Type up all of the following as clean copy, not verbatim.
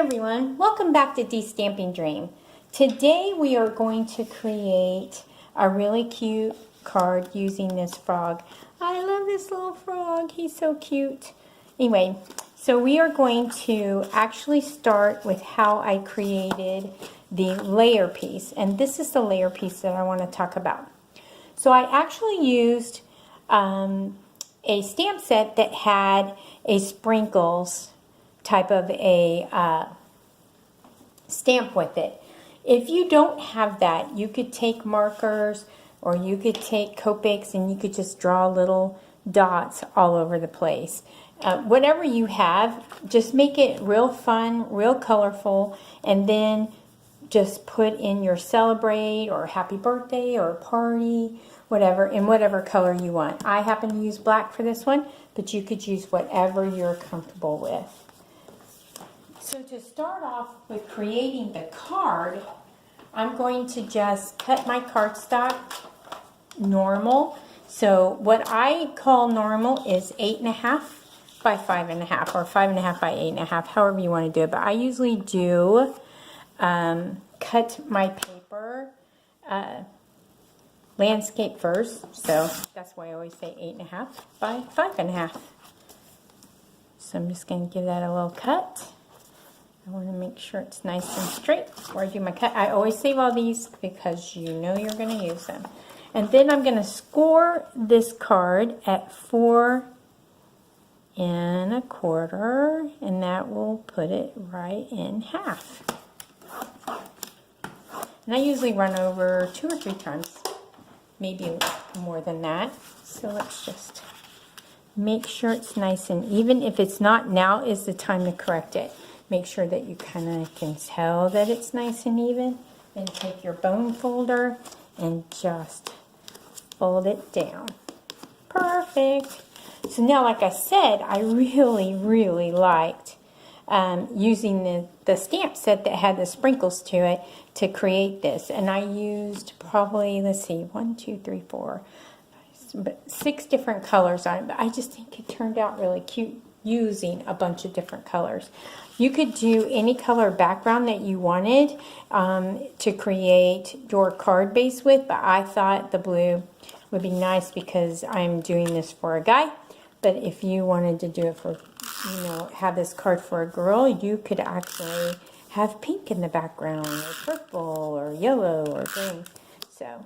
everyone, welcome back to De-Stamping Dream. Today we are going to create a really cute card using this frog. I love this little frog, he's so cute. Anyway, so we are going to actually start with how I created the layer piece, and this is the layer piece that I want to talk about. So I actually used a stamp set that had a sprinkles type of a stamp with it. If you don't have that, you could take markers or you could take Copics and you could just draw little dots all over the place. Whatever you have, just make it real fun, real colorful, and then just put in your celebrate or happy birthday or party, whatever, in whatever color you want. I happen to use black for this one, but you could use whatever you're comfortable with. So to start off with creating the card, I'm going to just cut my cardstock normal. So what I call normal is 8.5 by 5.5 or 5.5 by 8.5, however you want to do it. But I usually do cut my paper landscape first. So that's why I always say 8.5 by 5.5. So I'm just going to give that a little cut. I want to make sure it's nice and straight before I do my cut. I always save all these because you know you're going to use them. And then I'm going to score this card at 4.25, and that will put it right in half. And I usually run over 2 or 3 times, maybe more than that. So let's just make sure it's nice and even. If it's not, now is the time to correct it. Make sure that you kind of can tell that it's nice and even. Then take your bone folder and just fold it down. Perfect. So now, like I said, I really liked using the stamp set that had the sprinkles to it to create this. And I used probably, let's see, 1, 2, 3, 4, 6 different colors on it. But I just think it turned out really cute using a bunch of different colors. You could do any color background that you wanted to create your card base with, but I thought the blue would be nice because I'm doing this for a guy. But if you wanted to do it for, have this card for a girl, you could actually have pink in the background or purple or yellow or green. So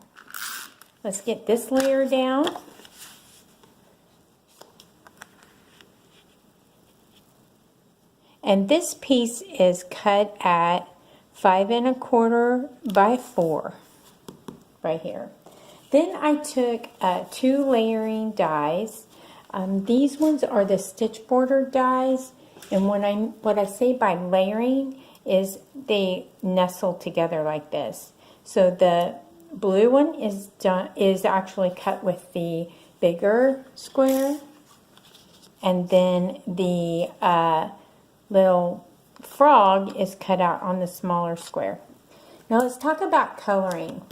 let's get this layer down. And this piece is cut at 5.25 by 4 right here. Then I took 2 layering dies. These ones are the stitch border dies, and what I say by layering is they nestle together like this. So the blue one is actually cut with the bigger square, and then the little frog is cut out on the smaller square. Now let's talk about coloring.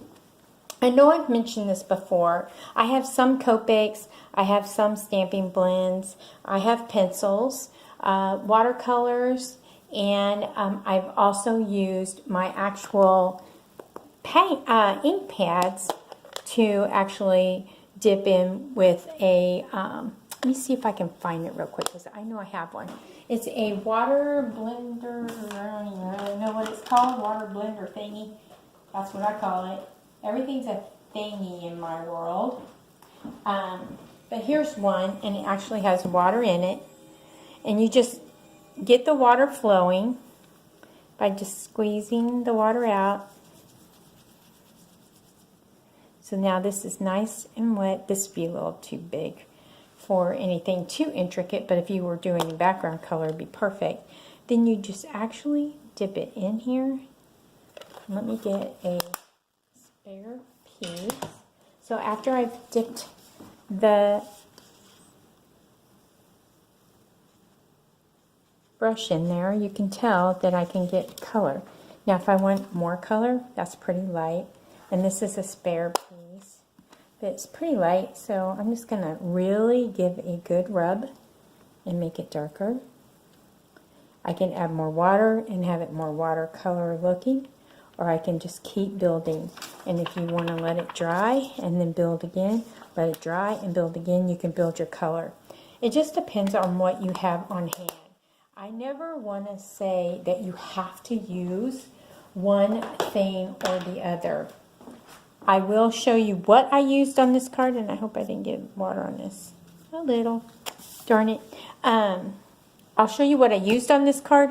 I know I've mentioned this before. I have some Copics, I have some stamping blends, I have pencils, watercolors, and I've also used my actual ink pads to actually dip in with a, let me see if I can find it real quick because I know I have one. It's a water blender, I don't even really know what it's called, water blender thingy. That's what I call it. Everything's a thingy in my world. But here's one, and it actually has water in it. And you just get the water flowing by just squeezing the water out. So now this is nice and wet. This would be a little too big for anything too intricate, but if you were doing a background color, it'd be perfect. Then you just actually dip it in here. Let me get a spare piece. So after I've dipped the brush in there, you can tell that I can get color. Now if I want more color, that's pretty light, and this is a spare piece. It's pretty light, so I'm just going to really give a good rub and make it darker. I can add more water and have it more watercolor looking, or I can just keep building. And if you want to let it dry and then build again, let it dry and build again, you can build your color. It just depends on what you have on hand. I never want to say that you have to use one thing or the other. I will show you what I used on this card, and I hope I didn't get water on this. A little. Darn it. I'll show you what I used on this card,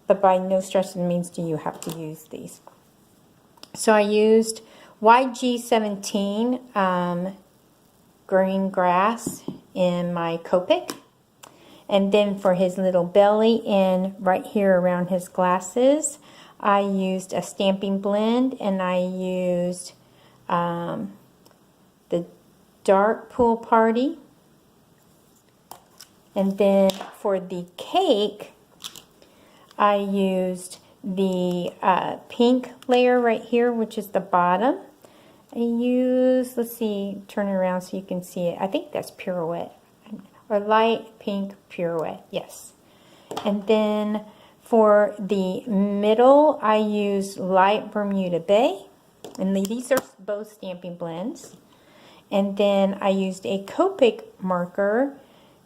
but by no stretch of the means do you have to use these. So I used YG17 green grass in my Copic. And then for his little belly and right here around his glasses, I used a stamping blend, and I used the dark pool party. And then for the cake, I used the pink layer right here, which is the bottom. I used, let's see, turn it around so you can see it. I think that's Pirouette, or light pink Pirouette, yes. And then for the middle, I used light Bermuda Bay, and these are both stamping blends. And then I used a Copic marker,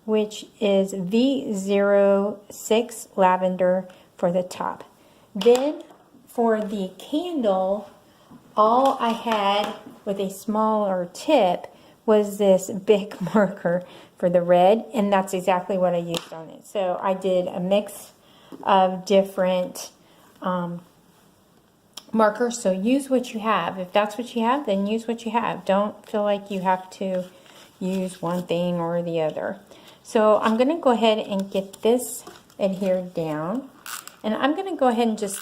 which is V06 lavender for the top. Then for the candle, all I had with a smaller tip was this big marker for the red, and that's exactly what I used on it. So I did a mix of different markers, so use what you have. If that's what you have, then use what you have. Don't feel like you have to use one thing or the other. So I'm going to go ahead and get this adhered down, and I'm going to go ahead and just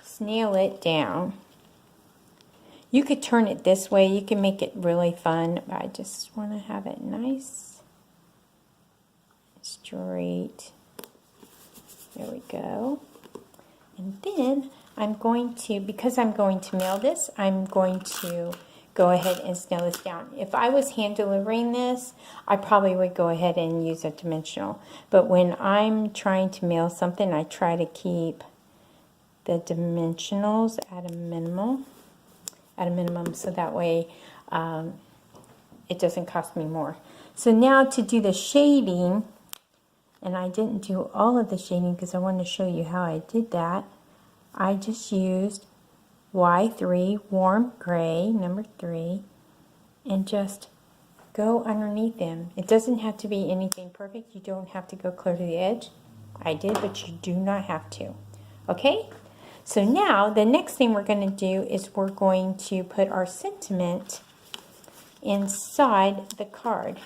snail it down. You could turn it this way, you can make it really fun, but I just want to have it nice, straight. There we go. And then I'm going to, because I'm going to mail this, I'm going to go ahead and snail this down. If I was hand delivering this, I probably would go ahead and use a dimensional. But when I'm trying to mail something, I try to keep the dimensionals at a minimum, so that way it doesn't cost me more. So now to do the shading, and I didn't do all of the shading because I wanted to show you how I did that. I just used Y3 warm gray, number 3, and just go underneath them. It doesn't have to be anything perfect. You don't have to go clear to the edge. I did, but you do not have to. Okay? So now the next thing we're going to do is we're going to put our sentiment inside the card.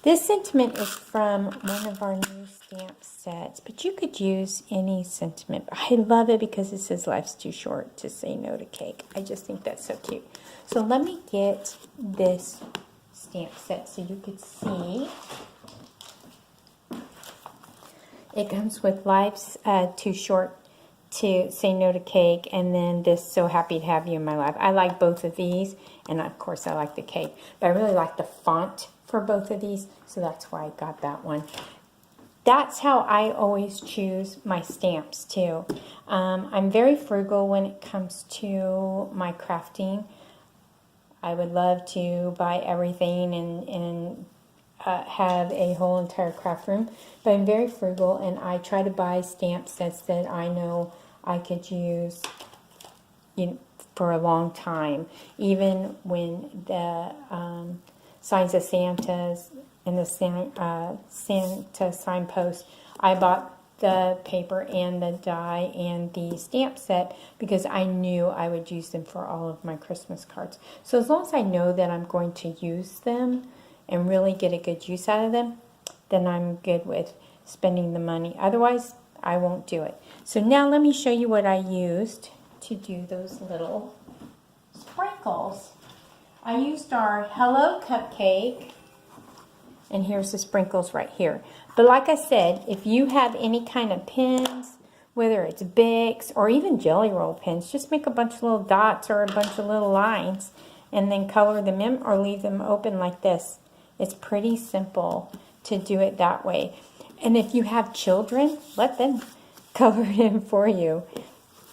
This sentiment is from one of our new stamp sets, but you could use any sentiment. I love it because it says life's too short to say no to cake. I just think that's so cute. So let me get this stamp set so you could see. It comes with life's too short to say no to cake, and then this so happy to have you in my life. I like both of these, and of course I like the cake, but I really like the font for both of these, so that's why I got that one. That's how I always choose my stamps too. I'm very frugal when it comes to my crafting. I would love to buy everything and have a whole entire craft room, but I'm very frugal, and I try to buy stamp sets that I know I could use, you know, for a long time. Even when the signs of Santa's and the Santa signpost, I bought the paper and the die and the stamp set because I knew I would use them for all of my Christmas cards. So as long as I know that I'm going to use them and really get a good use out of them, then I'm good with spending the money. Otherwise, I won't do it. So now let me show you what I used to do those little sprinkles. I used our Hello Cupcake, and here's the sprinkles right here. But like I said, if you have any kind of pins, whether it's Bics or even Jelly Roll pins, just make a bunch of little dots or a bunch of little lines and then color them in or leave them open like this. It's pretty simple to do it that way. And if you have children, let them color it in for you.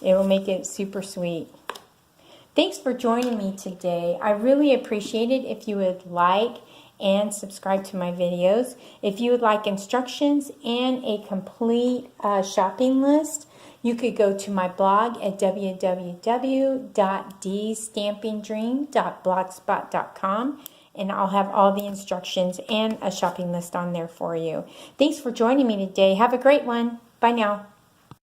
It will make it super sweet. Thanks for joining me today. I really appreciate it if you would like and subscribe to my videos. If you would like instructions and a complete shopping list, you could go to my blog at www.dstampingdream.blogspot.com, and I'll have all the instructions and a shopping list on there for you. Thanks for joining me today. Have a great one. Bye now.